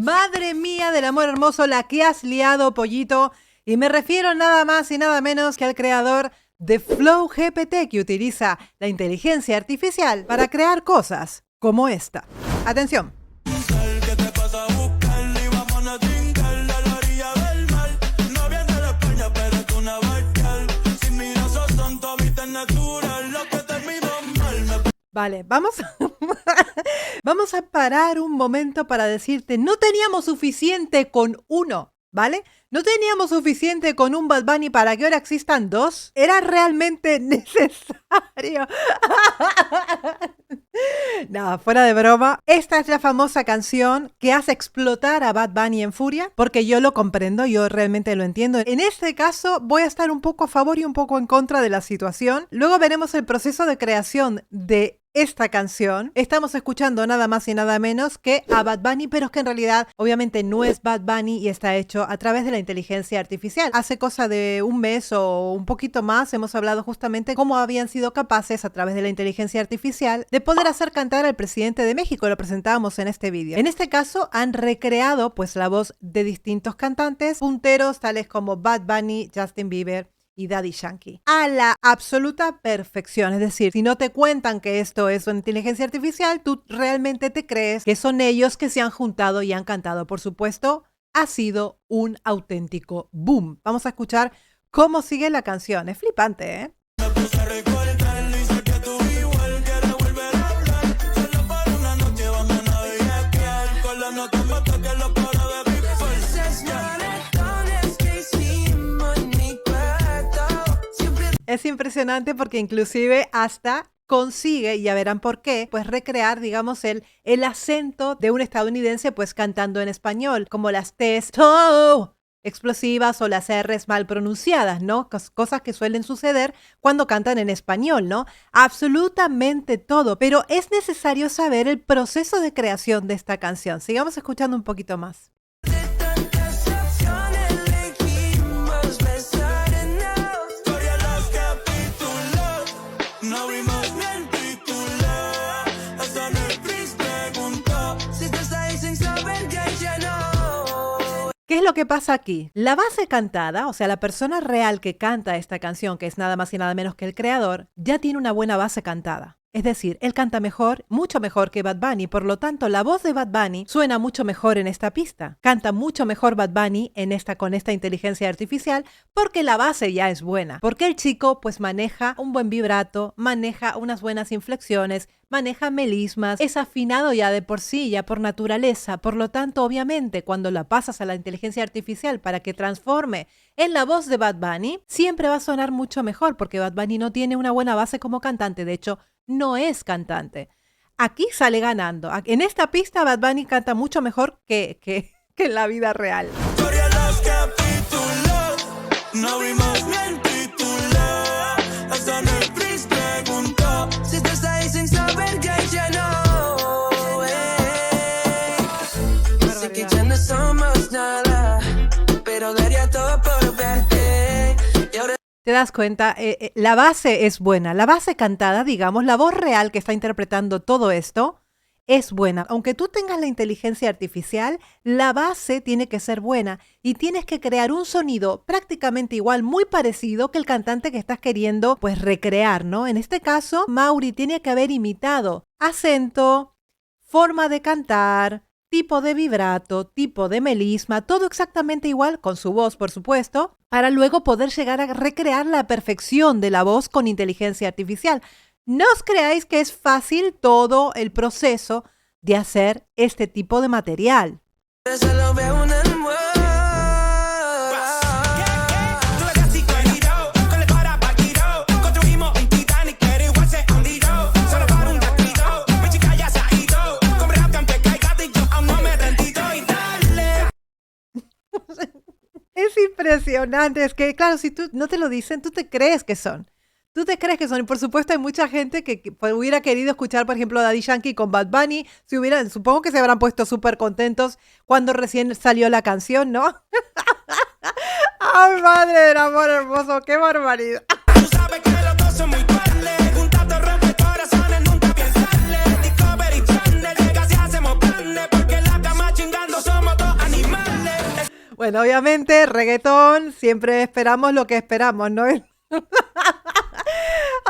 Madre mía del amor hermoso, la que has liado, pollito. Y me refiero nada más y nada menos que al creador de Flow GPT, que utiliza la inteligencia artificial para crear cosas como esta. Atención. Vale, vamos a parar un momento para decirte, no teníamos suficiente con uno, ¿vale? No teníamos suficiente con un Bad Bunny para que ahora existan dos. ¿Era realmente necesario? No, fuera de broma. Esta es la famosa canción que hace explotar a Bad Bunny en furia, porque yo lo comprendo, yo realmente lo entiendo. En este caso voy a estar un poco a favor y un poco en contra de la situación. Luego veremos el proceso de creación de esta canción. Estamos escuchando nada más y nada menos que a Bad Bunny, pero es que en realidad obviamente no es Bad Bunny y está hecho a través de la inteligencia artificial. Hace cosa de un mes o un poquito más hemos hablado justamente cómo habían sido capaces a través de la inteligencia artificial de poder hacer cantar al presidente de México. Lo presentábamos en este vídeo. En este caso han recreado pues la voz de distintos cantantes punteros tales como Bad Bunny, Justin Bieber y Daddy Yankee a la absoluta perfección. Es decir, si no te cuentan que esto es una inteligencia artificial, tú realmente te crees que son ellos que se han juntado y han cantado. Por supuesto, ha sido un auténtico boom. Vamos a escuchar cómo sigue la canción. Es flipante, ¿eh? Es impresionante porque inclusive hasta consigue, ya verán por qué, pues recrear, digamos, el acento de un estadounidense pues cantando en español, como las T's explosivas o las R's mal pronunciadas, ¿no? Cosas que suelen suceder cuando cantan en español, ¿no? Absolutamente todo, pero es necesario saber el proceso de creación de esta canción. Sigamos escuchando un poquito más. ¿Qué es lo que pasa aquí? La base cantada, o sea, la persona real que canta esta canción, que es nada más y nada menos que el creador, ya tiene una buena base cantada. Es decir, él canta mejor, mucho mejor que Bad Bunny, por lo tanto, la voz de Bad Bunny suena mucho mejor en esta pista. Canta mucho mejor Bad Bunny con esta inteligencia artificial porque la base ya es buena. Porque el chico pues maneja un buen vibrato, maneja unas buenas inflexiones, maneja melismas, es afinado ya de por sí, ya por naturaleza. Por lo tanto, obviamente, cuando la pasas a la inteligencia artificial para que transforme en la voz de Bad Bunny, siempre va a sonar mucho mejor porque Bad Bunny no tiene una buena base como cantante. De hecho, no es cantante. Aquí sale ganando. En esta pista Bad Bunny canta mucho mejor que en la vida real. ¿Te das cuenta? La base es buena. La base cantada, digamos, la voz real que está interpretando todo esto es buena. Aunque tú tengas la inteligencia artificial, la base tiene que ser buena y tienes que crear un sonido prácticamente igual, muy parecido que el cantante que estás queriendo pues recrear, ¿no? En este caso, Mauri tiene que haber imitado acento, forma de cantar, tipo de vibrato, tipo de melisma, todo exactamente igual, con su voz, por supuesto, para luego poder llegar a recrear la perfección de la voz con inteligencia artificial. No os creáis que es fácil todo el proceso de hacer este tipo de material. Es impresionante, es que claro, si tú no te lo dicen, tú te crees que son. Tú te crees que son. Y por supuesto hay mucha gente que hubiera querido escuchar, por ejemplo, a Daddy Yankee con Bad Bunny. Supongo que se habrán puesto súper contentos cuando recién salió la canción, ¿no? ¡Ay, madre del amor hermoso! ¡Qué barbaridad! Tú sabes que los dos son muy padres. Juntados rompe corazones, nunca piensarle. Discovery Channel, casi hacemos planes. Porque en la cama chingando somos todos. Bueno, obviamente, reggaetón, siempre esperamos lo que esperamos, ¿no?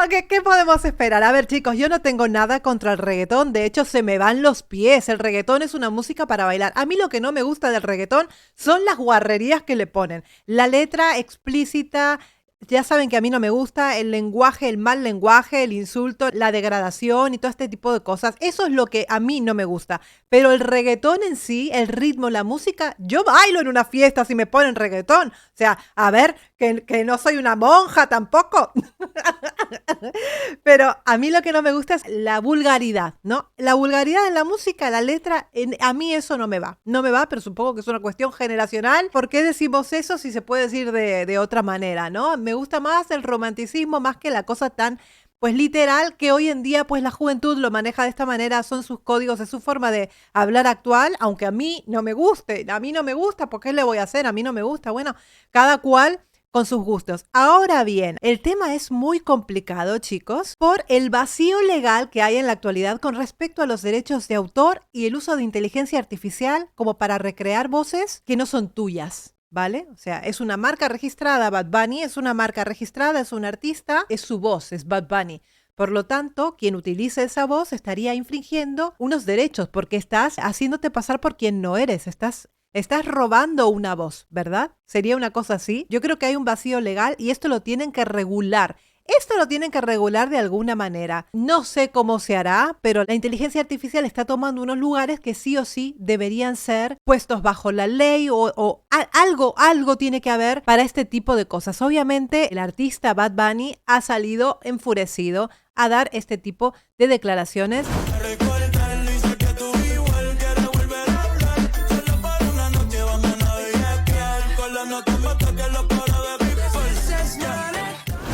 Ok, ¿qué podemos esperar? A ver, chicos, yo no tengo nada contra el reggaetón. De hecho, se me van los pies. El reggaetón es una música para bailar. A mí lo que no me gusta del reggaetón son las guarrerías que le ponen. La letra explícita. Ya saben que a mí no me gusta el lenguaje, el mal lenguaje, el insulto, la degradación y todo este tipo de cosas. Eso es lo que a mí no me gusta. Pero el reggaetón en sí, el ritmo, la música, yo bailo en una fiesta si me ponen reggaetón. O sea, a ver, que no soy una monja tampoco. Pero a mí lo que no me gusta es la vulgaridad, ¿no? La vulgaridad en la música, la letra, a mí eso no me va. No me va, pero supongo que es una cuestión generacional. ¿Por qué decimos eso si se puede decir de otra manera, ¿no? Me gusta más el romanticismo más que la cosa tan, pues literal, que hoy en día pues la juventud lo maneja de esta manera, son sus códigos, es su forma de hablar actual, aunque a mí no me guste, ¿por qué le voy a hacer? A mí no me gusta, bueno, cada cual con sus gustos. Ahora bien, el tema es muy complicado, chicos, por el vacío legal que hay en la actualidad con respecto a los derechos de autor y el uso de inteligencia artificial como para recrear voces que no son tuyas. ¿Vale? O sea, es una marca registrada, Bad Bunny es una marca registrada, es un artista, es su voz, es Bad Bunny. Por lo tanto, quien utilice esa voz estaría infringiendo unos derechos porque estás haciéndote pasar por quien no eres, estás robando una voz, ¿verdad? ¿Sería una cosa así? Yo creo que hay un vacío legal y esto lo tienen que regular. Esto lo tienen que regular de alguna manera. No sé cómo se hará, pero la inteligencia artificial está tomando unos lugares que sí o sí deberían ser puestos bajo la ley o algo tiene que haber para este tipo de cosas. Obviamente, el artista Bad Bunny ha salido enfurecido a dar este tipo de declaraciones.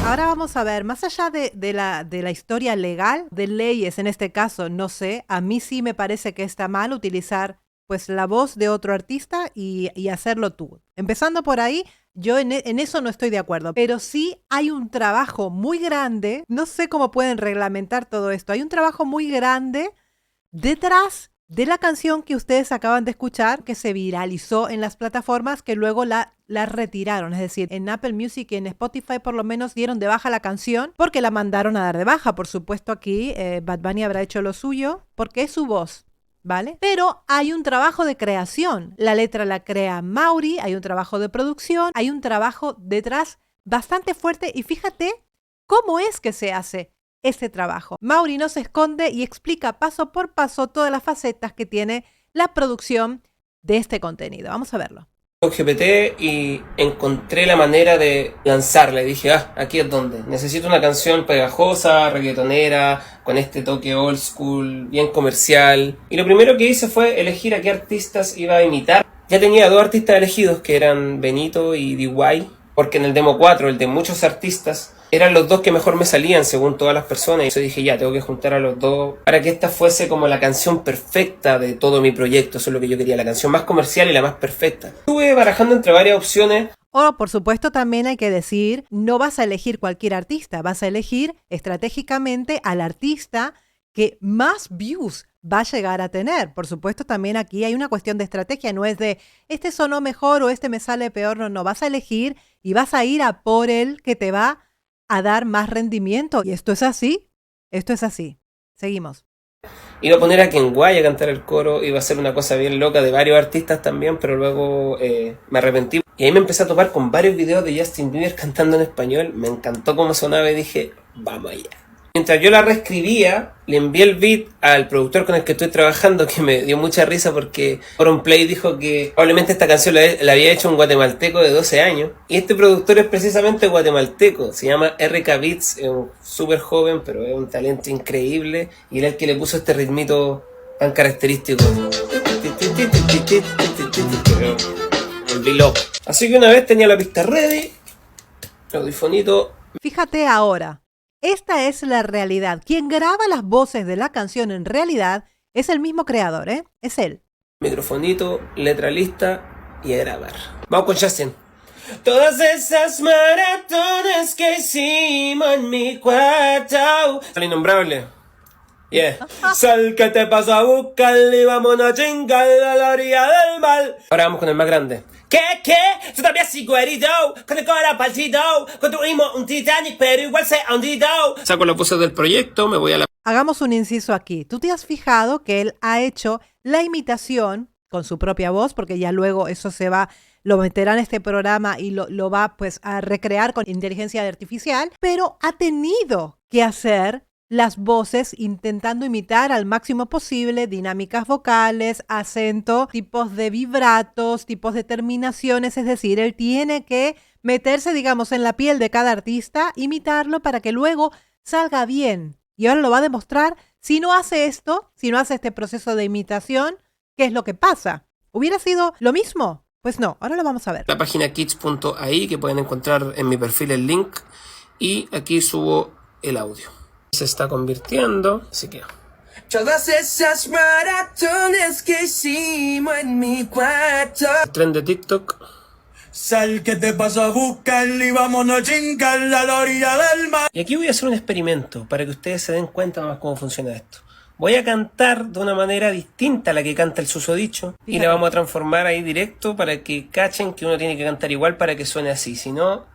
Ahora vamos a ver, más allá de la historia legal, de leyes en este caso, no sé, a mí sí me parece que está mal utilizar pues la voz de otro artista y hacerlo tú. Empezando por ahí, yo en eso no estoy de acuerdo, pero sí hay un trabajo muy grande, no sé cómo pueden reglamentar todo esto, hay un trabajo muy grande detrás de la canción que ustedes acaban de escuchar, que se viralizó en las plataformas, que luego la retiraron. Es decir, en Apple Music y en Spotify por lo menos dieron de baja la canción porque la mandaron a dar de baja. Por supuesto aquí Bad Bunny habrá hecho lo suyo porque es su voz, ¿vale? Pero hay un trabajo de creación. La letra la crea Maury, hay un trabajo de producción, hay un trabajo detrás bastante fuerte y fíjate cómo es que se hace este trabajo. Maury no se esconde y explica paso por paso todas las facetas que tiene la producción de este contenido. Vamos a verlo. GPT y encontré la manera de lanzarla y dije, aquí es donde. Necesito una canción pegajosa, reggaetonera, con este toque old school, bien comercial. Y lo primero que hice fue elegir a qué artistas iba a imitar. Ya tenía 2 artistas elegidos que eran Benito y DY, porque en el demo 4, el de muchos artistas, eran los 2 que mejor me salían según todas las personas. Y yo dije, ya, tengo que juntar a los 2 para que esta fuese como la canción perfecta de todo mi proyecto. Eso es lo que yo quería, la canción más comercial y la más perfecta. Estuve barajando entre varias opciones. Por supuesto, también hay que decir, no vas a elegir cualquier artista, vas a elegir estratégicamente al artista que más views va a llegar a tener. Por supuesto, también aquí hay una cuestión de estrategia, no es de este sonó mejor o este me sale peor, no, vas a elegir y vas a ir a por el que te va a dar más rendimiento. Y esto es así, Seguimos. Iba a poner a Kenway a cantar el coro, iba a ser una cosa bien loca de varios artistas también, pero luego me arrepentí. Y ahí me empecé a topar con varios videos de Justin Bieber cantando en español, me encantó cómo sonaba y dije, vamos allá. Mientras yo la reescribía, le envié el beat al productor con el que estoy trabajando, que me dio mucha risa porque Auronplay dijo que probablemente esta canción la había hecho un guatemalteco de 12 años. Y este productor es precisamente guatemalteco, se llama RK Beats, es un súper joven, pero es un talento increíble. Y era el que le puso este ritmito tan característico. Me volví loco. Así que una vez tenía la pista ready, el audifonito. Fíjate ahora. Esta es la realidad. Quien graba las voces de la canción en realidad es el mismo creador, ¿eh? Es él. Microfonito, letra lista y a grabar. Vamos con Justin. Todas esas maratones que hicimos en mi cuarto. El innombrable. Yeah. Sal que te pasa a buscar y vámonos a chingar a la orilla del mar. Ahora vamos con el más grande. ¿Qué? Yo también soy güerito, con el corazón partido. Construimos un Titanic, pero igual se ha hundido. Saco las voces del proyecto, me voy a la... Hagamos un inciso aquí. ¿Tú te has fijado que él ha hecho la imitación con su propia voz? Porque ya luego eso lo meterá en este programa y lo va pues a recrear con inteligencia artificial, pero ha tenido que hacer las voces intentando imitar al máximo posible dinámicas vocales, acento, tipos de vibratos, tipos de terminaciones, es decir, él tiene que meterse, digamos, en la piel de cada artista, imitarlo para que luego salga bien. Y ahora lo va a demostrar. Si no hace esto, si no hace este proceso de imitación, ¿qué es lo que pasa? ¿Hubiera sido lo mismo? Pues no, ahora lo vamos a ver. La página kids.ai, que pueden encontrar en mi perfil el link, y aquí subo el audio. Se está convirtiendo, así que... Todas esas maratones que hicimos en mi cuarto. El tren de TikTok. Sal que te pasa a buscar y vámonos a chingar a la orilla del mar. Y aquí voy a hacer un experimento para que ustedes se den cuenta más cómo funciona esto. Voy a cantar de una manera distinta a la que canta el susodicho y la vamos a transformar ahí directo para que cachen que uno tiene que cantar igual para que suene así, si no...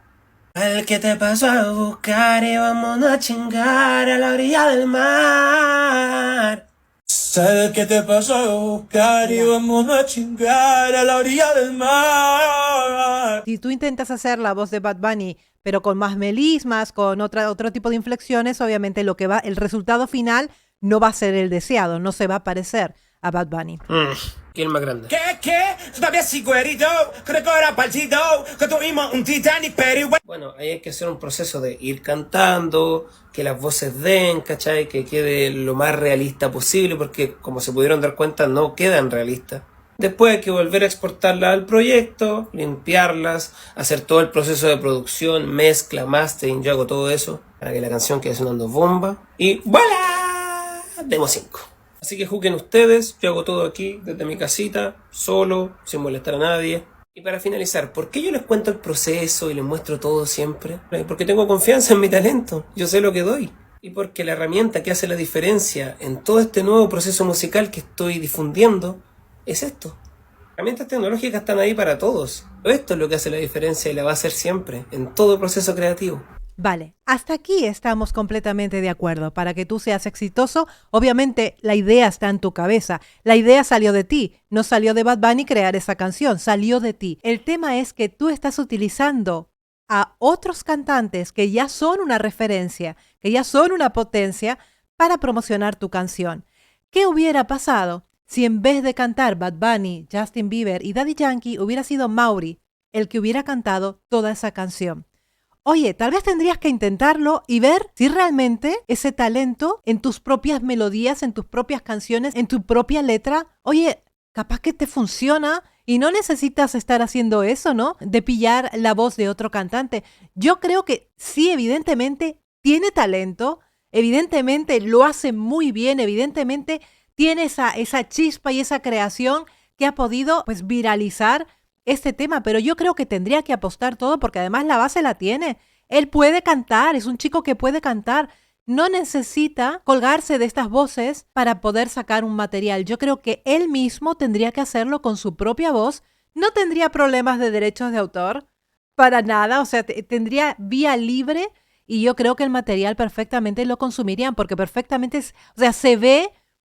Al que te pasó a buscar y vámonos a chingar a la orilla del mar. Sal que te pasó a buscar y vámonos a chingar a la orilla del mar. Si tú intentas hacer la voz de Bad Bunny, pero con más melismas, con otro tipo de inflexiones, obviamente el resultado final no va a ser el deseado, no se va a parecer a Bad Bunny. ¿Quién es el más grande? ¿Qué? Yo todavía soy güerito, con el corazón partido. Construimos un Titanic, pero igual... Bueno, ahí hay que hacer un proceso de ir cantando, que las voces den, ¿cachai? Que quede lo más realista posible, porque como se pudieron dar cuenta, no quedan realistas. Después hay que volver a exportarlas al proyecto, limpiarlas, hacer todo el proceso de producción, mezcla, mastering, yo hago todo eso para que la canción quede sonando bomba. Y ¡voilà! Demo 5. Así que juzguen ustedes, yo hago todo aquí, desde mi casita, solo, sin molestar a nadie. Y para finalizar, ¿por qué yo les cuento el proceso y les muestro todo siempre? Porque tengo confianza en mi talento, yo sé lo que doy. Y porque la herramienta que hace la diferencia en todo este nuevo proceso musical que estoy difundiendo es esto. Herramientas tecnológicas están ahí para todos. Esto es lo que hace la diferencia y la va a hacer siempre, en todo proceso creativo. Vale, hasta aquí estamos completamente de acuerdo. Para que tú seas exitoso, obviamente la idea está en tu cabeza. La idea salió de ti, no salió de Bad Bunny crear esa canción, salió de ti. El tema es que tú estás utilizando a otros cantantes que ya son una referencia, que ya son una potencia para promocionar tu canción. ¿Qué hubiera pasado si en vez de cantar Bad Bunny, Justin Bieber y Daddy Yankee hubiera sido Maury el que hubiera cantado toda esa canción? Oye, tal vez tendrías que intentarlo y ver si realmente ese talento en tus propias melodías, en tus propias canciones, en tu propia letra, oye, capaz que te funciona y no necesitas estar haciendo eso, ¿no? De pillar la voz de otro cantante. Yo creo que sí, evidentemente tiene talento, evidentemente lo hace muy bien, evidentemente tiene esa chispa y esa creación que ha podido pues viralizar este tema, pero yo creo que tendría que apostar todo porque además la base la tiene. Él puede cantar, es un chico que puede cantar. No necesita colgarse de estas voces para poder sacar un material. Yo creo que él mismo tendría que hacerlo con su propia voz. No tendría problemas de derechos de autor para nada, o sea, tendría vía libre y yo creo que el material perfectamente lo consumirían porque perfectamente, o sea, se ve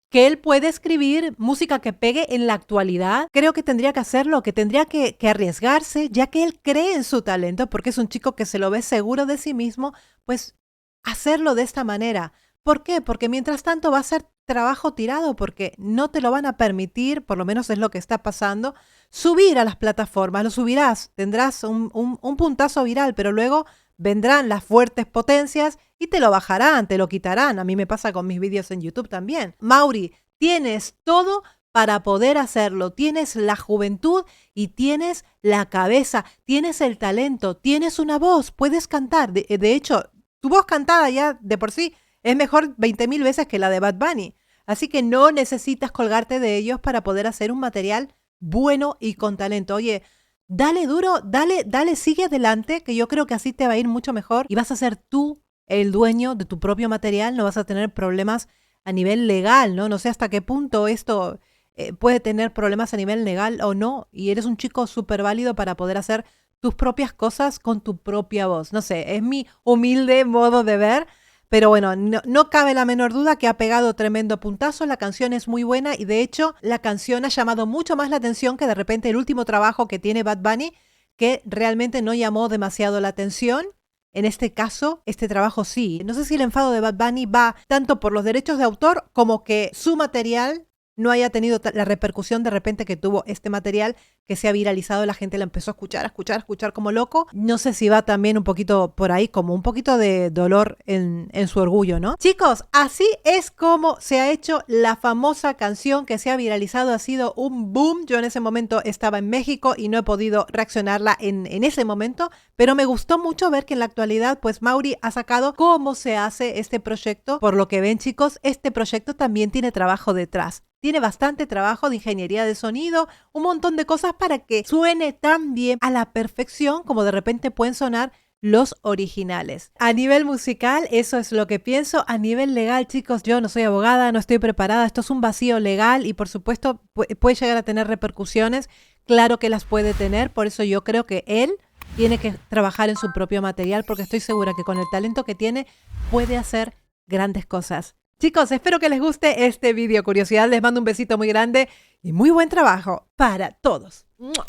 que él puede escribir música que pegue en la actualidad. Creo que tendría que hacerlo, que tendría que arriesgarse, ya que él cree en su talento, porque es un chico que se lo ve seguro de sí mismo, pues hacerlo de esta manera. ¿Por qué? Porque mientras tanto va a ser trabajo tirado, porque no te lo van a permitir, por lo menos es lo que está pasando, subir a las plataformas. Lo subirás, tendrás un puntazo viral, pero luego vendrán las fuertes potencias y te lo bajarán, te lo quitarán. A mí me pasa con mis vídeos en YouTube también. Maury, tienes todo para poder hacerlo. Tienes la juventud y tienes la cabeza, tienes el talento, tienes una voz, puedes cantar. De hecho, tu voz cantada ya de por sí es mejor 20.000 veces que la de Bad Bunny. Así que no necesitas colgarte de ellos para poder hacer un material bueno y con talento. Oye, dale duro, dale, sigue adelante, que yo creo que así te va a ir mucho mejor y vas a ser tú el dueño de tu propio material, no vas a tener problemas a nivel legal, ¿no? No sé hasta qué punto esto puede tener problemas a nivel legal o no, y eres un chico súper válido para poder hacer tus propias cosas con tu propia voz. No sé, es mi humilde modo de ver, pero bueno, no cabe la menor duda que ha pegado tremendo puntazo, la canción es muy buena y de hecho la canción ha llamado mucho más la atención que de repente el último trabajo que tiene Bad Bunny, que realmente no llamó demasiado la atención. En este caso, este trabajo sí. No sé si el enfado de Bad Bunny va tanto por los derechos de autor como que su material no haya tenido la repercusión de repente que tuvo este material, que se ha viralizado, la gente la empezó a escuchar como loco. No sé si va también un poquito por ahí, como un poquito de dolor en su orgullo, ¿no? Chicos, así es como se ha hecho la famosa canción que se ha viralizado, ha sido un boom. Yo en ese momento estaba en México y no he podido reaccionarla en ese momento, pero me gustó mucho ver que en la actualidad, pues Mauri ha sacado cómo se hace este proyecto. Por lo que ven, chicos, este proyecto también tiene trabajo detrás. Tiene bastante trabajo de ingeniería de sonido, un montón de cosas para que suene tan bien a la perfección como de repente pueden sonar los originales. A nivel musical, eso es lo que pienso. A nivel legal, chicos, yo no soy abogada, no estoy preparada. Esto es un vacío legal y por supuesto puede llegar a tener repercusiones. Claro que las puede tener, por eso yo creo que él tiene que trabajar en su propio material porque estoy segura que con el talento que tiene puede hacer grandes cosas. Chicos, espero que les guste este video curiosidad. Les mando un besito muy grande y muy buen trabajo para todos. ¡Mua!